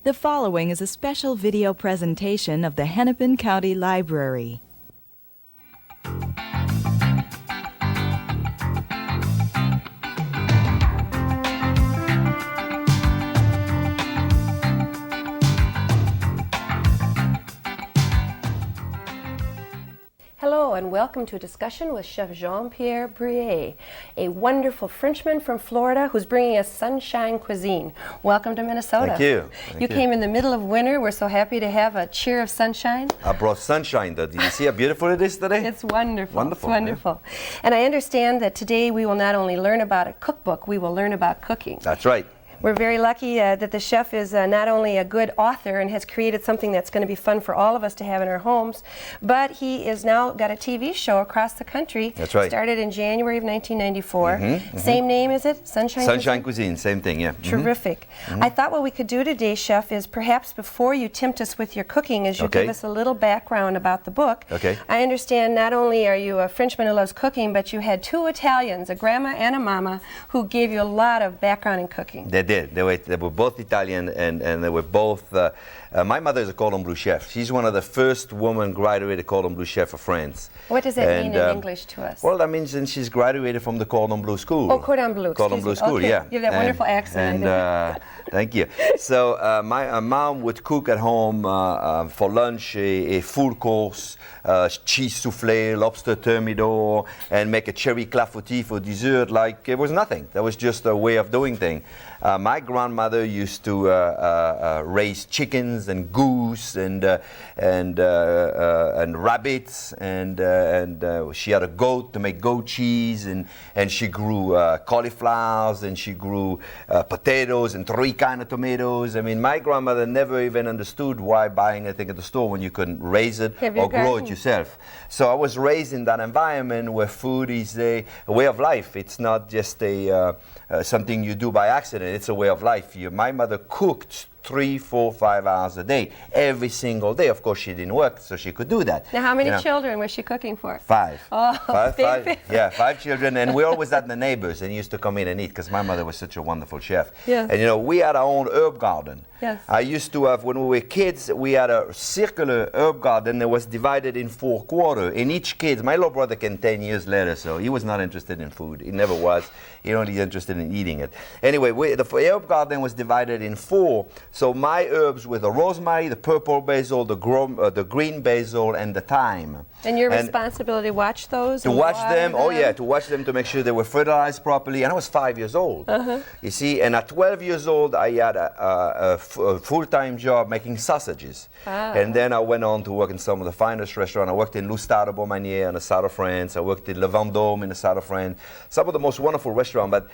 The following is a special video presentation of the Hennepin County Library. Hello and welcome to a discussion with Chef Jean-Pierre Brehier, a wonderful Frenchman from Florida who's bringing us Sunshine Cuisine. Welcome to Minnesota. Thank you. You came in the middle of winter. We're so happy to have a cheer of sunshine. I brought sunshine though. Did you see how beautiful it is today? It's wonderful. Wonderful. It's wonderful. Yeah. And I understand that today we will not only learn about a cookbook, we will learn about cooking. That's right. We're very lucky that the chef is not only a good author and has created something that's going to be fun for all of us to have in our homes, but he is now got a TV show across the country. That's right. Started in January of 1994. Same name, is it? Sunshine Cuisine, same thing, yeah. Terrific. I thought what we could do today, Chef, is perhaps before you tempt us with your cooking, is you give us a little background about the book. Okay. I understand not only are you a Frenchman who loves cooking, but you had two Italians, a grandma and a mama, who gave you a lot of background in cooking. They did. They were both Italian, and they were both. My mother is a cordon bleu chef. She's one of the first women graduated cordon bleu chef of France. What does that mean in English to us? Well, that means she's graduated from the cordon bleu school. Oh, cordon bleu. Cordon bleu school, okay. yeah. You have that wonderful accent. And thank you. So my mom would cook at home for lunch a full course, cheese soufflé, lobster thermidor, and make a cherry clafoutis for dessert like it was nothing. That was just a way of doing things. My grandmother used to raise chickens and goose and rabbits, and she had a goat to make goat cheese, and she grew cauliflowers, and she grew potatoes and 3 kinds of tomatoes. I mean, my grandmother never even understood why buying anything at the store when you couldn't raise it or grow it yourself. So I was raised in that environment where food is a way of life. It's not just something you do by accident. It's a way of life. My mother cooked 3, 4, 5 hours a day, every single day. Of course, she didn't work, so she could do that. Now, how many children was she cooking for? 5. Oh, five. Yeah, 5 children, and we always had the neighbors and used to come in and eat because my mother was such a wonderful chef. Yes. And we had our own herb garden. Yes. I used to have, when we were kids, we had a circular herb garden that was divided in 4 quarters. In each kid, my little brother came 10 years later, so he was not interested in food. He never was. He only interested in eating it. Anyway, the herb garden was divided in 4. So my herbs were the rosemary, the purple basil, the green basil, and the thyme. And your responsibility to watch those? To watch them, to watch them to make sure they were fertilized properly. And I was 5 years old. You see, and at 12 years old, I had a full-time job making sausages. And then I went on to work in some of the finest restaurants. I worked in Loustade-Beaumanier in the south of France. I worked in Le Vendôme in the south of France. Some of the most wonderful restaurants. But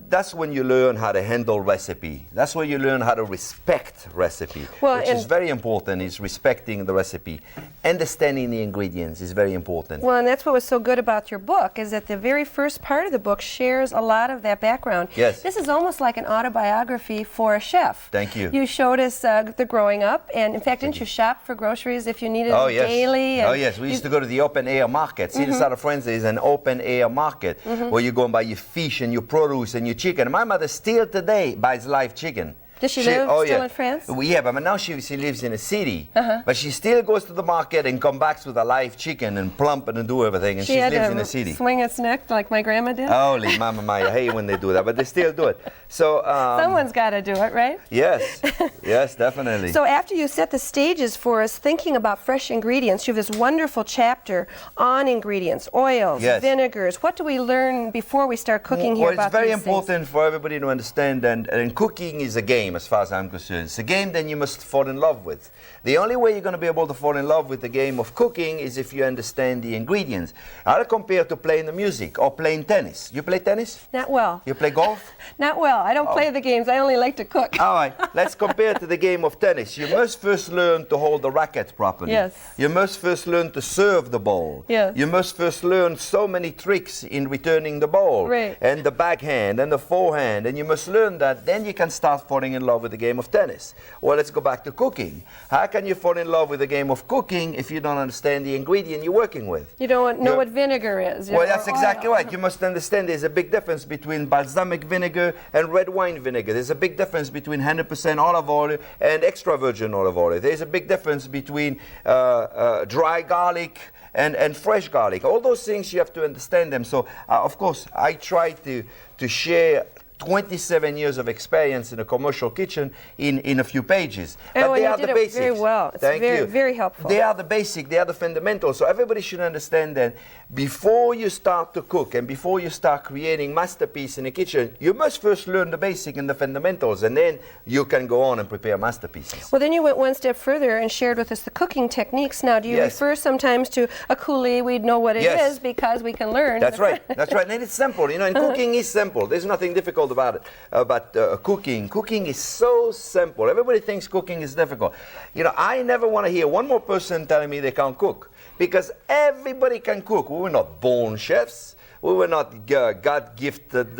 that's when you learn how to handle recipe. That's when you learn how to respect recipe, which is very important, is respecting the recipe. Understanding the ingredients is very important. Well, and that's what was so good about your book, is that the very first part of the book shares a lot of that background. Yes. This is almost like an autobiography for a chef. Thank you. You showed us the growing up, and in fact, didn't you shop for groceries if you needed them daily? Oh, yes. We used to go to the open-air market. See, the south of France is an open-air market where you go and buy your fish and your produce and your chicken. My mother still today buys live chicken. Does she live still in France? Yeah, but now she lives in a city. But she still goes to the market and comes back with a live chicken and plump it and do everything. And she lives in a city. Swing its neck like my grandma did? Holy mama mia, I hate when they do that, but they still do it. So someone's got to do it, right? Yes, yes, definitely. So after you set the stages for us, thinking about fresh ingredients, you have this wonderful chapter on ingredients, oils, vinegars. What do we learn before we start cooking here about these things? Well, it's very important for everybody to understand, and cooking is a game as far as I'm concerned. It's a game then you must fall in love with. The only way you're going to be able to fall in love with the game of cooking is if you understand the ingredients. I'll compare to playing the music or playing tennis. You play tennis? Not well. You play golf? Not well. I don't play the games. I only like to cook. All right. Let's compare to the game of tennis. You must first learn to hold the racket properly. Yes. You must first learn to serve the ball. Yes. You must first learn so many tricks in returning the ball. Right. And the backhand and the forehand. And you must learn that. Then you can start falling in love with the game of tennis. Well, let's go back to cooking. How can you fall in love with the game of cooking if you don't understand the ingredient you're working with? You don't know what vinegar is. Well, that's exactly right. You must understand there's a big difference between balsamic vinegar and red wine vinegar. There's a big difference between 100% olive oil and extra virgin olive oil. There's a big difference between dry garlic and fresh garlic. All those things, you have to understand them. So, of course, I try to share 27 years of experience in a commercial kitchen in a few pages. Oh, but they and are you the did it basics. very well. It's Thank very, you. very helpful. They are the basic, they are the fundamentals. So everybody should understand that before you start to cook and before you start creating masterpiece in the kitchen, you must first learn the basic and the fundamentals, and then you can go on and prepare masterpieces. Well, then you went one step further and shared with us the cooking techniques. Now, do you Yes. refer sometimes to a coulis? We'd know what it Yes. is because we can learn. That's right. That's right. And it's simple. You know, and cooking is simple. There's nothing difficult about it. Cooking. Cooking is so simple. Everybody thinks cooking is difficult. You know, I never want to hear one more person telling me they can't cook, because everybody can cook. We were not born chefs. We were not God-gifted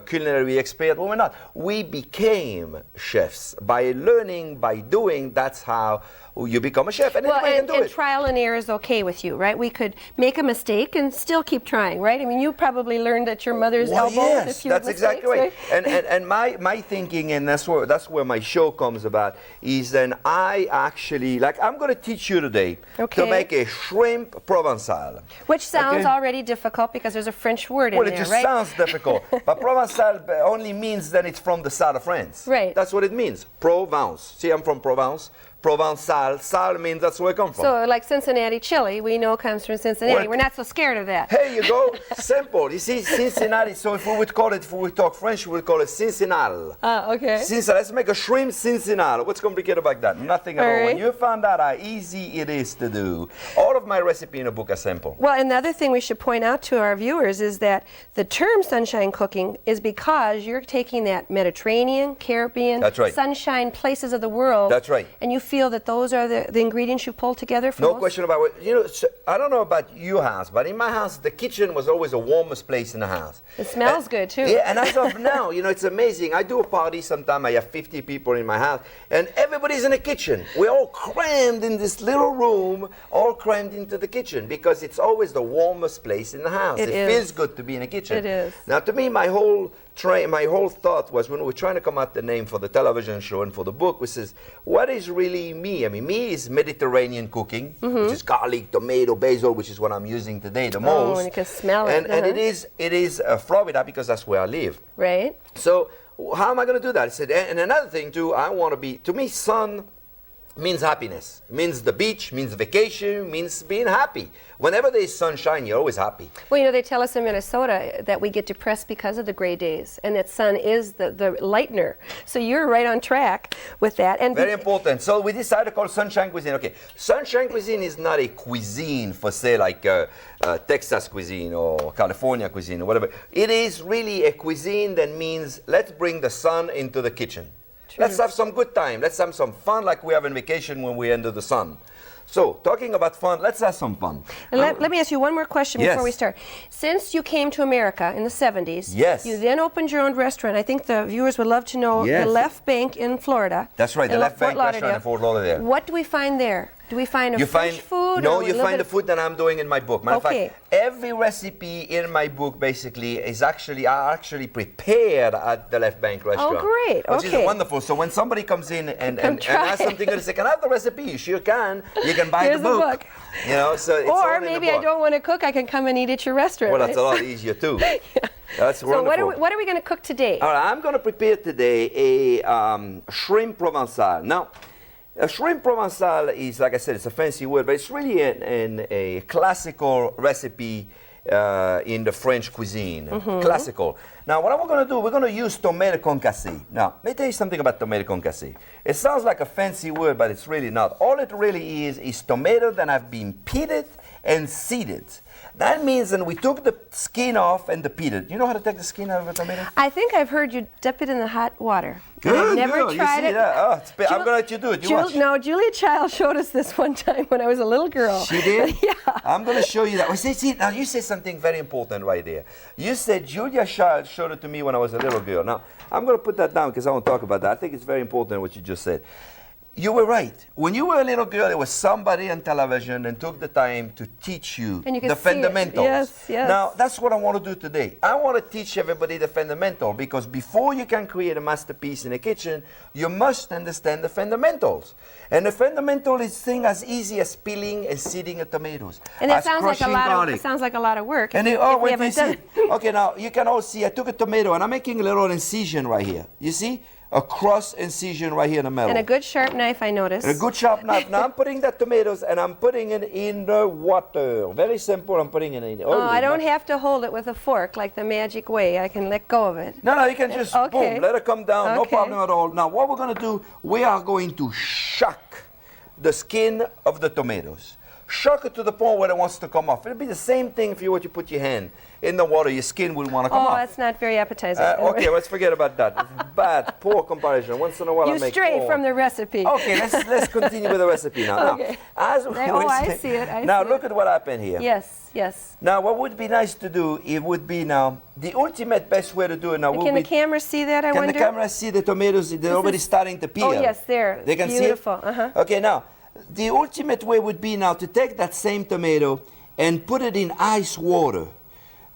culinary expert. We were not. We became chefs by learning, by doing. That's how you become a chef, and Well, anybody can do and it. trial and error is okay with you, right? We could make a mistake and still keep trying, right? I mean, you probably learned at your mother's Well, elbow with a yes, few that's mistakes, exactly right. And my thinking, and that's where my show comes about, is then I actually, like, I'm going to teach you today Okay. to make a shrimp provençal. Which sounds Okay. already difficult because there's a French word in Well, it there, just right? sounds difficult, but provençal only means that it's from the south of France. Right. That's what it means. Provence. See, I'm from Provence. Provençal. Sal means that's where I come from. So, like Cincinnati chili, we know comes from Cincinnati. Well, We're not so scared of that. Here you go. Simple. You see, Cincinnati. So if we would call it, if we talk French, we would call it Cincinnati. Okay. Cincinnati. Let's make a shrimp Cincinnati. What's complicated about that? Nothing at all. All When right. you find out how easy it is to do, all of my recipe in a book are simple. Well, another thing we should point out to our viewers is that the term sunshine cooking is because you're taking that Mediterranean, Caribbean, That's right. sunshine places of the world. That's right. And you feel that those are the ingredients you pulled together for No most? question about it. You know, I don't know about your house, but in my house, the kitchen was always the warmest place in the house. It smells good, too. Yeah, and as of now, you know, it's amazing. I do a party sometime. I have 50 people in my house, and everybody's in the kitchen. We're all crammed in this little room, all crammed into the kitchen, because it's always the warmest place in the house. It is. Feels good to be in the kitchen. It is. Now, to me, my whole thought was, when we were trying to come up with the name for the television show and for the book, which is, what is really me? I mean, me is Mediterranean cooking, which is garlic, tomato, basil, which is what I'm using today the most. and you can smell it. And it is Florida, because that's where I live. Right? So how am I going to do that? I said, and another thing too, I want to be, to me, sun means happiness. It means the beach, means vacation, means being happy. Whenever there's sunshine, you're always happy. Well, you know, they tell us in Minnesota that we get depressed because of the gray days, and that sun is the lightener. So you're right on track with that. And Very important. So we decided to call Sunshine Cuisine. Okay, Sunshine Cuisine is not a cuisine for, say, like Texas cuisine or California cuisine or whatever. It is really a cuisine that means, let's bring the sun into the kitchen. Let's have some good time. Let's have some fun, like we have on vacation when we're under the sun. So, talking about fun, let's have some fun. And let me ask you one more question Yes. before we start. Since you came to America in the 70s, Yes. you then opened your own restaurant. I think the viewers would love to know Yes. the Left Bank in Florida. That's right, the in Left Fort Bank restaurant in Lauderdale. Fort Lauderdale. What do we find there? Do we find You fresh find food? No, or a you little find bit the food that I'm doing in my book. Matter of Okay. fact, every recipe in my book basically is actually prepared at the Left Bank restaurant. great. Which Okay. is wonderful. So when somebody comes in and try. asks something, and they say, "Can I have the recipe?" You sure can. You can buy Here's the the book. book. You know, so it's all Or in the maybe I book. don't want to cook. I can come and eat at your restaurant. Well, that's a right? lot easier too. That's So wonderful. what are we going to cook today? All right, I'm going to prepare today a shrimp provençal. Now, a shrimp provençal is, like I said, it's a fancy word, but it's really a classical recipe in the French cuisine. Classical. Now, what we're going to do, we're going to use tomato concassé. Now, let me tell you something about tomato concassé. It sounds like a fancy word, but it's really not. All it really is tomato that have been pitted and seeded. That means that we took the skin off and the peeled. You know how to take the skin out of a tomato? I think I've heard you dip it in the hot water. Good, I've never good. tried You see it. that? Oh, I'm going to let you do it. You watch. No, Julia Child showed us this one time when I was a little girl. She did? Yeah. I'm going to show you that. Well, see, now you said something very important right there. You said Julia Child showed it to me when I was a little girl. Now, I'm going to put that down because I want to talk about that. I think it's very important what you just said. You were right. When you were a little girl, there was somebody on television and took the time to teach you And you could the see it. fundamentals. Yes, yes. Now, that's what I want to do today. I want to teach everybody the fundamental because before you can create a masterpiece in a kitchen, you must understand the fundamentals. And the fundamental is thing as easy as peeling and seeding a tomatoes. And that as sounds like a crushing lot garlic. of. It sounds like a lot of work. And if we when you haven't see, done it. okay, now you can all see I took a tomato and I'm making a little incision right here. You see? A cross incision right here in the middle. And a good sharp knife, I noticed. And a good sharp knife. Now I'm putting the tomatoes and I'm putting it in the water. Very simple, I'm putting it in. Oh, I don't have to hold it with a fork like the magic way. I can let go of it. No, you can just, Okay. boom, let it come down. No Okay. problem at all. Now what we're going to do, we are going to shock the skin of the tomatoes. Shock it to the point where it wants to come off. It'll be the same thing if you were to put your hand in the water. Your skin will want to come Oh, off. that's not very appetizing. Okay, let's forget about that. Bad, poor comparison. Once in a while I You make strayed poor. from the recipe. Okay, let's continue with the recipe now. Okay. Now, as I see it. now look at what happened here. Yes, yes. Now, what would be nice to do, it would be now, the ultimate best way to do it now would Can be... the camera see that, I Can wonder? the camera see the tomatoes? They're already starting to peel. Oh, yes, there. They can Beautiful. see it? Uh-huh. Okay, now, the ultimate way would be now to take that same tomato and put it in ice water.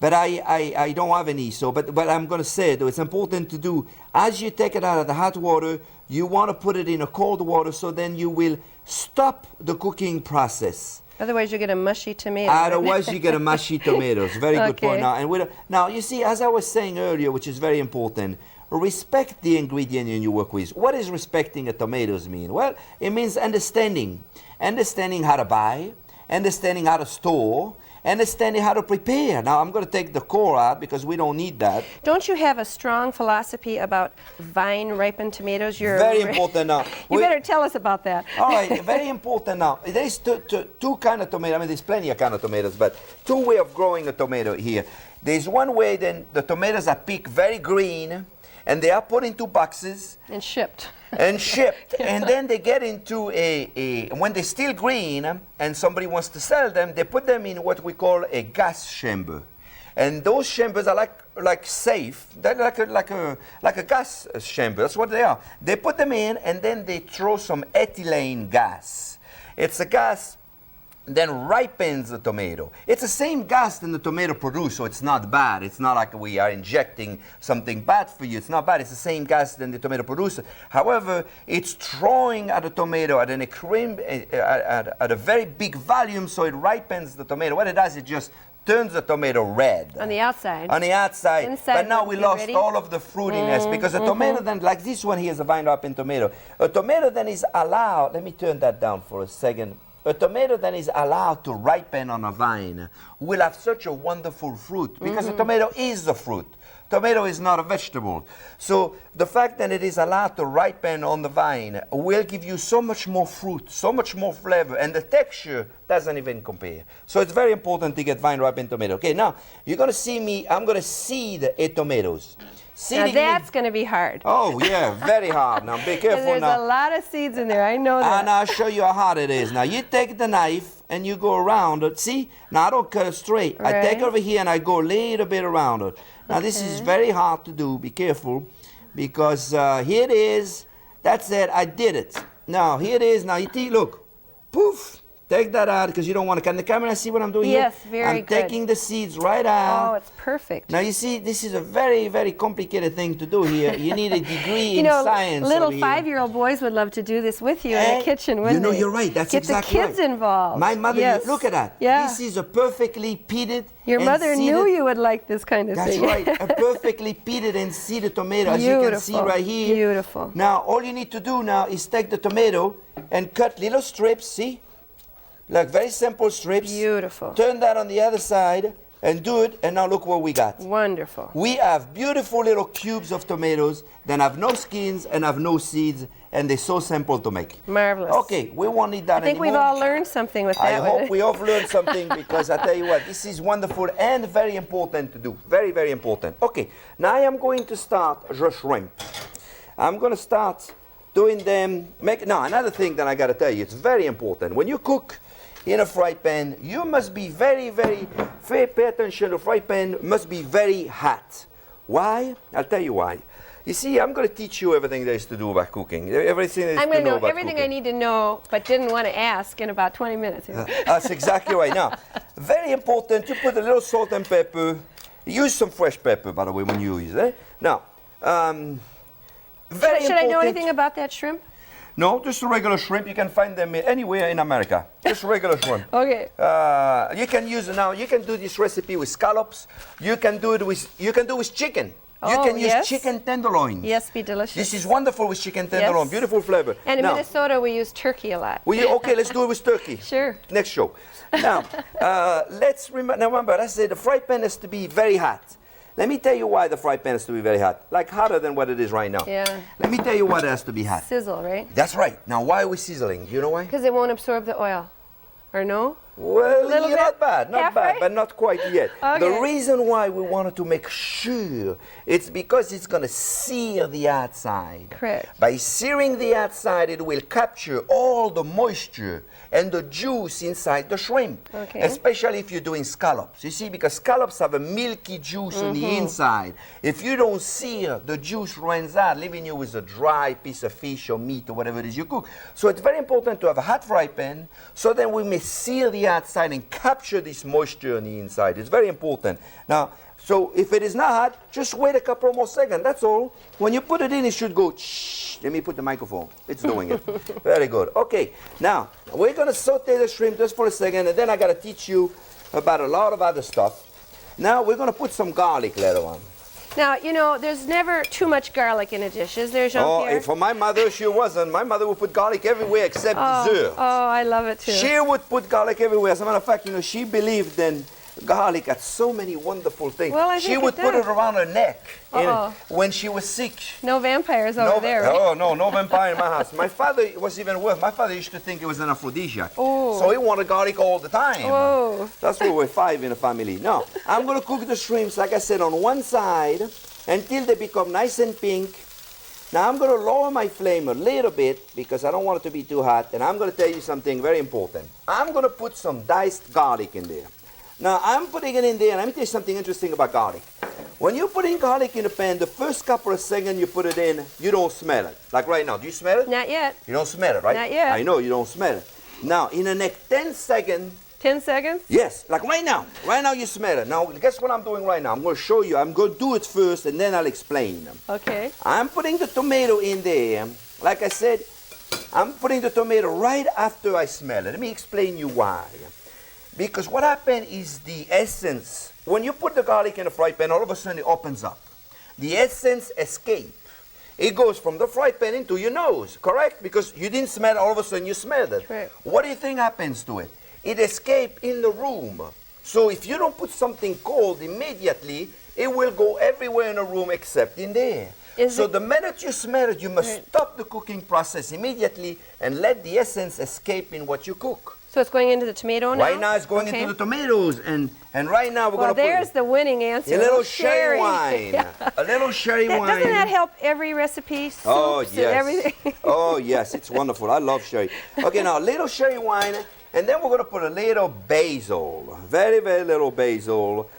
But I don't have any, so, but I'm going to say it, though, it's important to do, as you take it out of the hot water, you want to put it in a cold water so then you will stop the cooking process. Otherwise, you get a mushy tomato. Otherwise, you get a mushy tomatoes. Very good Okay. point. Now, you see, as I was saying earlier, which is very important, respect the ingredient you work with. What does respecting a tomatoes mean? Well, it means understanding. Understanding how to buy, understanding how to store, understanding how to prepare. Now, I'm going to take the core out because we don't need that. Don't you have a strong philosophy about vine-ripened tomatoes? Very important now. You better tell us about that. All right, very important now. There's two kind of tomatoes. I mean, there's plenty of kind of tomatoes, but two way of growing a tomato here. There's one way, then the tomatoes are picked very green, and they are put into boxes. And shipped. And shipped, and then they get into when they're still green and somebody wants to sell them, they put them in what we call a gas chamber. And those chambers are like safe. They're like a gas chamber. That's what they are. They put them in, and then they throw some ethylene gas. It's a gas then ripens the tomato. It's the same gas that the tomato produces, so it's not bad. It's not like we are injecting something bad for you. It's not bad. It's the same gas that the tomato produces. However, it's throwing at the tomato at a very big volume, so it ripens the tomato. What it does, it just turns the tomato red. On the outside. On the outside. Inside but now we be lost ready? all of the fruitiness because a tomato then, like this one here is a vine-ripened tomato. A tomato then is allowed, let me turn that down for a second. A tomato then is allowed to ripen on a vine will have such a wonderful fruit because a tomato is a fruit. Tomato is not a vegetable. So the fact that it is allowed to ripen on the vine will give you so much more fruit, so much more flavor, and the texture doesn't even compare. So it's very important to get vine-ripened tomato. Okay, now you're going to see me, I'm going to seed 8 tomatoes. Now that's going to be hard. Oh, yeah, very hard. Now be careful There's now. a lot of seeds in there. I know that. And I'll show you how hard it is. Now, you take the knife and you go around it. See? Now, I don't cut it straight. I take it over here and I go a little bit around it. Now, this is very hard to do. Be careful. Because here it is. That's it. I did it. Now, here it is. Now, you see, look. Poof. Take that out because you don't want to. Can the camera see what I'm doing here? Yes, very good. I'm taking the seeds right out. Oh, it's perfect. Now, you see, this is a very, very complicated thing to do here. You need a degree You in know, science. little over here. 5-year-old boys would love to do this with you in the kitchen, wouldn't You know, they? you're right. That's Get exactly the kids right. involved. My mother, Yes. look at that. Yeah. This is a perfectly peated. Your and mother knew seeded- you would like this kind of That's thing. right. A perfectly peated and seeded tomato, as you can see Beautiful. right here. Beautiful. Now, all you need to do now is take the tomato and cut little strips, see? Like very simple strips. Beautiful. Turn that on the other side, and do it, and now look what we got. Wonderful. We have beautiful little cubes of tomatoes that have no skins and have no seeds, and they're so simple to make. Marvelous. Okay, we won't need that I think anymore. we've all learned something with that. I hope we all learned something, because I tell you what, this is wonderful and very important to do. Very, very important. Okay, now I am going to start the shrimp. I'm going to start doing them. Now, another thing that I got to tell you, it's very important. When you cook in a fry pan, you must be very pay attention. The fry pan must be very hot. Why? I'll tell you why. You see, I'm going to teach you everything there is to do about cooking. Everything there is I'm going to know about everything cooking. I need to know, but didn't want to ask in about 20 minutes. That's exactly right. Now, very important, you put a little salt and pepper. Use some fresh pepper, by the way, when you use it. Now, very Should I know important- anything about that shrimp? No, just a regular shrimp. You can find them anywhere in America. Just regular shrimp. Okay. You can use now. You can do this recipe with scallops. You can do it with chicken. You Oh, can use yes. chicken tenderloin. Yes, be delicious. This is wonderful with chicken tenderloin. Yes. Beautiful flavor. And in now, Minnesota, we use turkey a lot. okay, let's do it with turkey. Sure. Next show. Now, let's remember. I said the fry pan has to be very hot. Let me tell you why the fry pan has to be very hot. Like hotter than what it is right now. Yeah. Let me tell you why it has to be hot. Sizzle, right? That's right. Now, why are we sizzling? Do you know why? Because it won't absorb the oil. Or no? Well, Little not bit? bad, not Halfway? bad, but not quite yet. The Okay. reason why we wanted to make sure, it's because it's going to sear the outside. Correct. By searing the outside, it will capture all the moisture and the juice inside the shrimp. Okay. Especially if you're doing scallops. You see, because scallops have a milky juice on the inside. If you don't sear, the juice runs out, leaving you with a dry piece of fish or meat or whatever it is you cook. So it's very important to have a hot fry pan, so then we may sear the outside and capture this moisture on the inside. It's very important. Now, so if it is not hot, just wait a couple more seconds. That's all. When you put it in, it should go shh. Let me put the microphone. It's doing it. Very good. Okay. Now, we're going to saute the shrimp just for a second, and then I got to teach you about a lot of other stuff. Now, we're going to put some garlic later on. Now, you know, there's never too much garlic in a dish, is there, Jean-Pierre? Oh, for my mother, she wasn't. My mother would put garlic everywhere except dessert. Oh, I love it too. She would put garlic everywhere. As a matter of fact, you know, she believed in garlic had so many wonderful things. Well, I she think would it put it does. around her neck Uh-oh. when she was sick. No vampires over there, right? Oh, no vampire in my house. My father was even worse. My father used to think it was an aphrodisiac. Oh. So he wanted garlic all the time. Whoa. That's why we're 5 in the family. Now, I'm going to cook the shrimps, like I said, on one side until they become nice and pink. Now, I'm going to lower my flame a little bit because I don't want it to be too hot. And I'm going to tell you something very important. I'm going to put some diced garlic in there. Now, I'm putting it in there, and let me tell you something interesting about garlic. When you put in garlic in the pan, the first couple of seconds you put it in, you don't smell it. Like right now, do you smell it? Not yet. You don't smell it, right? Not yet. I know, you don't smell it. Now, in the next 10 seconds, 10 seconds? yes, like right now. Right now you smell it. Now, guess what I'm doing right now? I'm going to show you. I'm going to do it first, and then I'll explain. Okay. I'm putting the tomato in there. Like I said, I'm putting the tomato right after I smell it. Let me explain you why. Because what happened is the essence, when you put the garlic in the fry pan, all of a sudden it opens up. The essence escapes. It goes from the fry pan into your nose, correct? Because you didn't smell it, all of a sudden you smelled it. Right. What do you think happens to it? It escapes in the room. So if you don't put something cold immediately, it will go everywhere in the room except in there. So the minute you smell it, you must stop the cooking process immediately and let the essence escape in what you cook. So it's going into the tomato now? Right now it's going into the tomatoes, and right now we're Well, going to there's put the winning answer. a little sherry wine. Yeah. A little sherry wine. Doesn't that help every recipe? Soups Oh, and yes. everything? Oh, yes, it's wonderful. I love sherry. Okay, now a little sherry wine, and then we're going to put a little basil. Very, very little basil.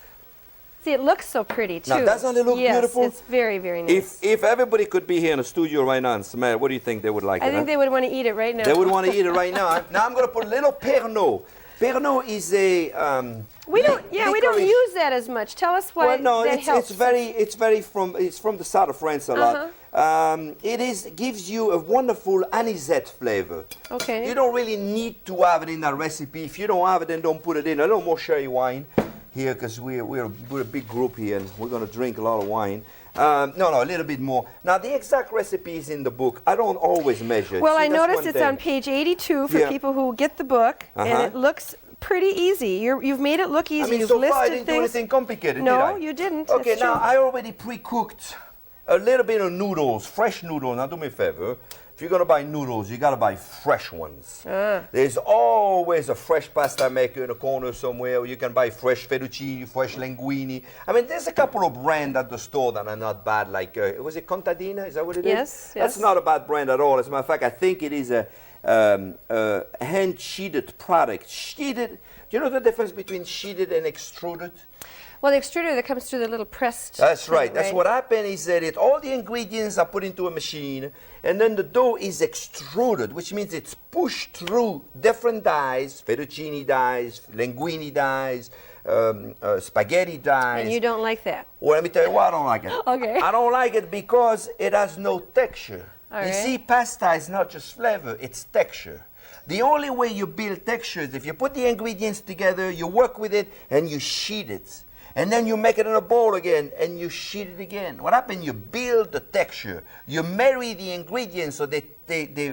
See, it looks so pretty, too. Now, doesn't it look beautiful? Yes, it's very, very nice. If everybody could be here in the studio right now and smell it, what do you think they would like? I think they would want to eat it right now. They would want to eat it right now. Now I'm going to put a little Pernod. Pernod is a we don't licorice. use that as much. Tell us why Well, no, that helps. it's from the south of France a lot. It gives you a wonderful anisette flavor. Okay. You don't really need to have it in that recipe. If you don't have it, then don't put it in. A little more sherry wine here, because we're a big group here, and we're going to drink a lot of wine. No, a little bit more. Now, the exact recipe is in the book. I don't always measure it. Well, See, I that's noticed one it's thing. on page 82 for Yeah. people who get the book, and it looks pretty easy. You've made it look easy. I mean, You've so far I listed didn't do things. anything complicated, No, did I? you didn't. Okay, That's now true. I already pre-cooked a little bit of noodles, fresh noodles. Now do me a favor. If you're gonna buy noodles, you gotta buy fresh ones. There's always a fresh pasta maker in a corner somewhere. Or you can buy fresh fettuccine, fresh linguine. I mean, there's a couple of brands at the store that are not bad. Like, was it Contadina? Is that what it is? Yes, That's yes. not a bad brand at all. As a matter of fact, I think it is a hand-sheeted product. Sheeted. Do you know the difference between sheeted and extruded? Well, the extruder that comes through the little pressed. That's thing, right. That's what happened is that all the ingredients are put into a machine, and then the dough is extruded, which means it's pushed through different dyes, fettuccine dyes, linguine dyes, spaghetti dyes. And you don't like that. Well, let me tell you why I don't like it. Okay. I don't like it because it has no texture. All You right. see, pasta is not just flavor, it's texture. The only way you build texture is if you put the ingredients together, you work with it, and you sheet it. And then you make it in a bowl again, and you sheet it again. What happens? You build the texture. You marry the ingredients so they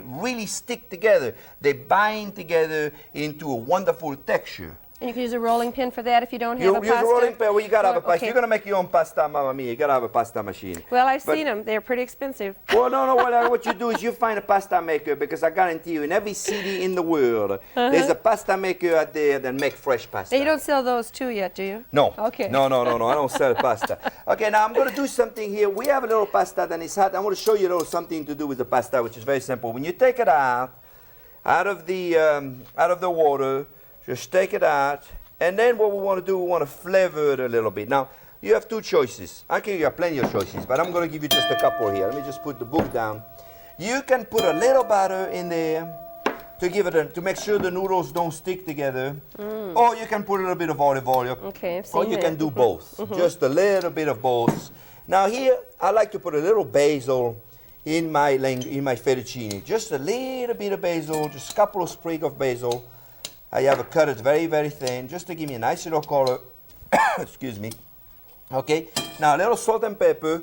really stick together. They bind together into a wonderful texture. And you can use a rolling pin for that if you don't have You a use pasta. a rolling pin. Well, you gotta have a Okay. pasta. If you're gonna make your own pasta, mamma mia, you gotta have a pasta machine. Well, I've But- seen them. They're pretty expensive. Well, no. What you do is you find a pasta maker, because I guarantee you, in every city in the world, there's a pasta maker out there that make fresh pasta. Now, you don't sell those too yet, do you? No. Okay. No. I don't sell pasta. Okay, now I'm going to do something here. We have a little pasta that is hot. I want to show you a little something to do with the pasta, which is very simple. When you take it out of the water, just take it out. And then what we want to do, we want to flavor it a little bit. Now, you have two choices. Actually, you have plenty of choices, but I'm going to give you just a couple here. Let me just put the book down. You can put a little butter in there to make sure the noodles don't stick together. Or you can put a little bit of olive oil. Okay, I've Or seen you that. can do both. Just a little bit of both. Now here, I like to put a little basil in my fettuccine. Just a little bit of basil, just a couple of sprigs of basil. I have it cut it very, very thin, just to give me a nice little color. Excuse me. Okay, now a little salt and pepper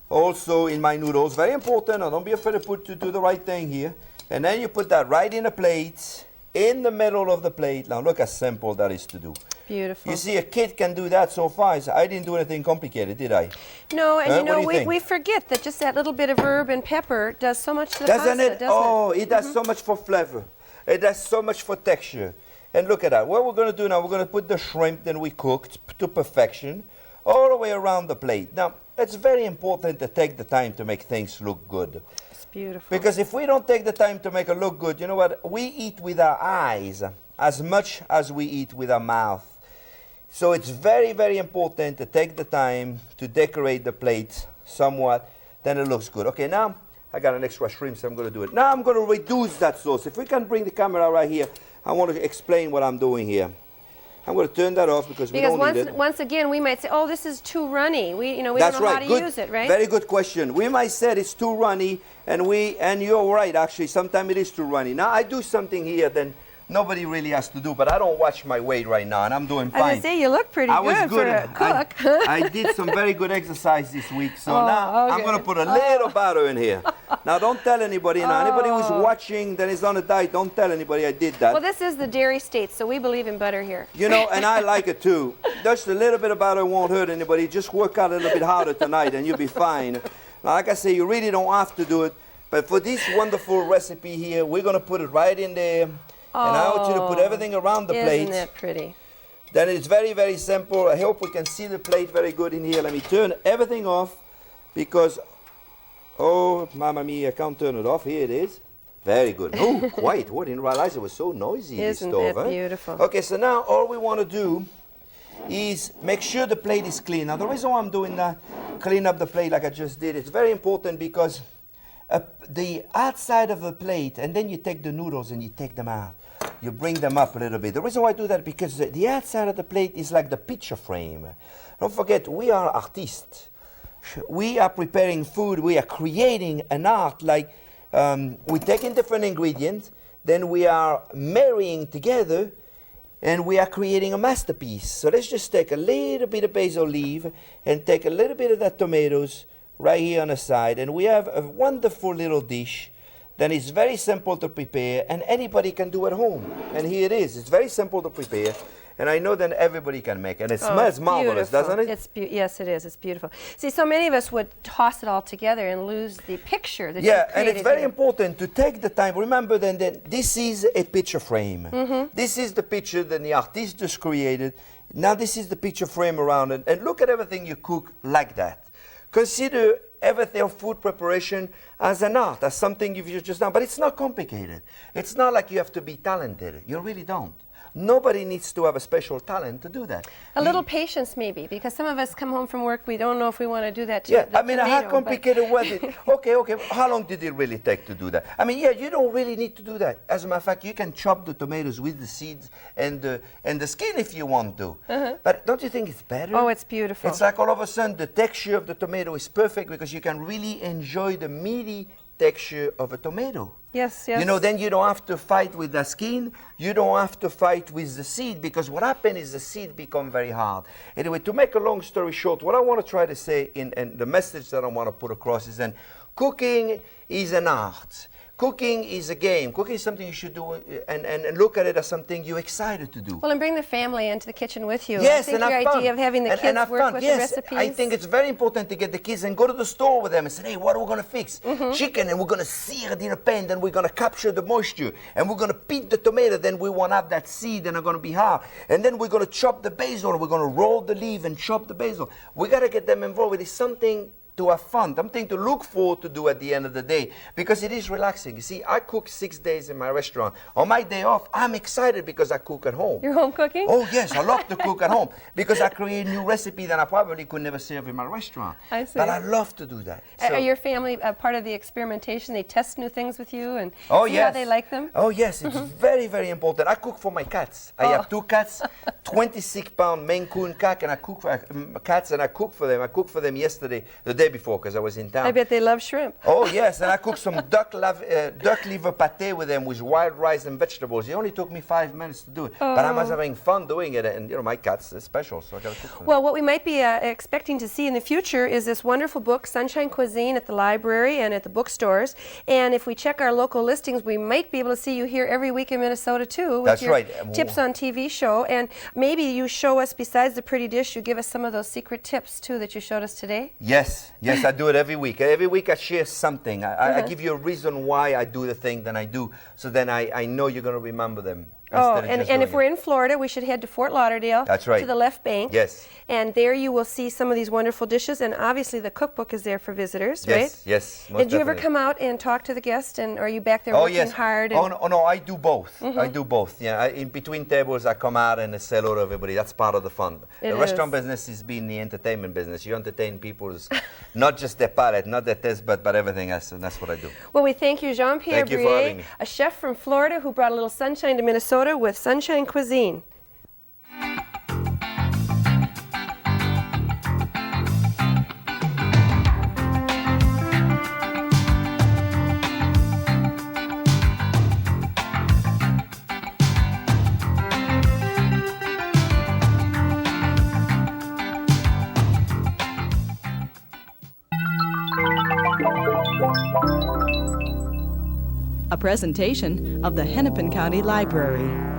also in my noodles. Very important. Now, don't be afraid to do the right thing here. And then you put that right in a plate, in the middle of the plate. Now look how simple that is to do. Beautiful. You see, a kid can do that so fast. I didn't do anything complicated, did I? No, and Huh? you What know, do you think? we forget that just that little bit of herb and pepper does so much to the Doesn't pasta, it? doesn't Oh, it? it does so much for flavor. It does so much for texture. And look at that. What we're going to do now, we're going to put the shrimp that we cooked to perfection all the way around the plate. Now, it's very important to take the time to make things look good. It's beautiful. Because if we don't take the time to make it look good, you know what? We eat with our eyes as much as we eat with our mouth. So it's very, very important to take the time to decorate the plate somewhat, then it looks good. Okay, now I got an extra shrimp, so I'm going to do it. Now I'm going to reduce that sauce. If we can bring the camera right here, I want to explain what I'm doing here. I'm going to turn that off because we don't need it. once again, we might say, oh, this is too runny. We don't That's know right. how to Good. use it, right? Very good question. We might say it's too runny, and you're right, actually. Sometimes it is too runny. Now, I do something here then nobody really has to do, but I don't watch my weight right now, and I'm doing I was fine. going to say, you look pretty I was good for a cook. I did some very good exercise this week, so Oh, now I'm okay. going to put a little butter in here. Now, don't tell anybody. Now, anybody who's watching that is on a diet, don't tell anybody I did that. Well, this is the dairy state, so we believe in butter here. You know, and I like it too. Just a little bit of butter won't hurt anybody. Just work out a little bit harder tonight and you'll be fine. Now, like I say, you really don't have to do it. But for this wonderful recipe here, we're going to put it right in there. And I want you to put everything around the plate. Isn't that pretty? Then it's very, very simple. I hope we can see the plate very good in here. Let me turn everything off because, oh, mamma mia, I can't turn it off. Here it is. Very good. Oh, quiet. Oh, I didn't realize it was so noisy, this Isn't stove. that huh? beautiful? Okay, so now all we want to do is make sure the plate is clean. Now, the reason why I'm doing that, clean up the plate like I just did, it's very important because the outside of the plate, and then you take the noodles and you take them out. You bring them up a little bit. The reason why I do that is because the outside of the plate is like the picture frame. Don't forget, we are artists. We are preparing food. We are creating an art. Like we're taking different ingredients, then we are marrying together, and we are creating a masterpiece. So let's just take a little bit of basil leaf and take a little bit of that tomatoes right here on the side, and we have a wonderful little dish then it's very simple to prepare, and anybody can do at home. And here it is. It's very simple to prepare, and I know that everybody can make it. And it smells marvelous, doesn't it? Yes, it is. It's beautiful. See, so many of us would toss it all together and lose the picture that Yeah, you've and it's created very here. important to take the time. Remember then that this is a picture frame. This is the picture that the artist just created. Now this is the picture frame around it. And look at everything you cook like that. Consider everything, food preparation, as an art, as something you've just done. But it's not complicated. It's not like you have to be talented. You really don't. Nobody needs to have a special talent to do that. A little patience, maybe, because some of us come home from work, we don't know if we want to do that. Yeah, I mean, how complicated was it? Okay, how long did it really take to do that? I mean, yeah, you don't really need to do that. As a matter of fact, you can chop the tomatoes with the seeds and the skin if you want to. But don't you think it's better? Oh, it's beautiful. It's like all of a sudden the texture of the tomato is perfect because you can really enjoy the meaty texture of a tomato. Yes, yes. You know, then you don't have to fight with the skin, you don't have to fight with the seed, because what happens is the seed become very hard. Anyway, to make a long story short, what I want to try to say and the message that I want to put across is that cooking is an art. Cooking is a game. Cooking is something you should do and look at it as something you're excited to do. Well, and bring the family into the kitchen with you. Yes, I think and your have fun. idea of having the kids have work fun. with Yes, the recipes. I think it's very important to get the kids and go to the store with them and say, hey, what are we going to fix? Chicken, and we're going to sear it in a pan, then we're going to capture the moisture, and we're going to peel the tomato, then we want to have that seed and it's going to be hard. And then we're going to chop the basil, we're going to roll the leaf and chop the basil. We got to get them involved with it. It's something to have fun, something to look forward to do at the end of the day, because it is relaxing. You see, I cook 6 days in my restaurant. On my day off, I'm excited because I cook at home. You're home cooking? Oh yes, I love to cook at home because I create new recipe that I probably could never serve in my restaurant. I see. But I love to do that. Are your family part of the experimentation? They test new things with you and see yes. how they like them? Oh yes, it's very, very important. I cook for my cats. I have 2 cats, 26-pound Maine Coon cat, and I cook for cats, and I cook for them. I cooked for them yesterday, the day before, because I was in town. I bet they love shrimp. Oh yes, and I cooked some duck liver pate with them with wild rice and vegetables. It only took me 5 minutes to do it, but I was having fun doing it. And you know, my cats are special, so I got to cook for them. Well, what we might be expecting to see in the future is this wonderful book, Sunshine Cuisine, at the library and at the bookstores. And if we check our local listings, we might be able to see you here every week in Minnesota too. With That's your right. Tips on TV show. And maybe you show us, besides the pretty dish, you give us some of those secret tips too that you showed us today. Yes, I do it every week. Every week I share something. I give you a reason why I do the thing that I do, so then I know you're going to remember them. Oh, and if we're in Florida, we should head to Fort Lauderdale. That's right. To the left bank. Yes. And there you will see some of these wonderful dishes, and obviously the cookbook is there for visitors, right? Yes, most Did you ever definitely. come out and talk to the guests, and are you back there working hard? And Oh no, I do both. I do both. Yeah, in between tables, I come out and I say hello to everybody. That's part of the fun. It The restaurant is. business is being the entertainment business. You entertain people's, not just their palate, not their taste, but everything else, and that's what I do. Well, we thank you, Jean-Pierre Thank you for having Brehier, me. a chef from Florida who brought a little sunshine to Minnesota with Sunshine Cuisine. A presentation of the Hennepin County Library.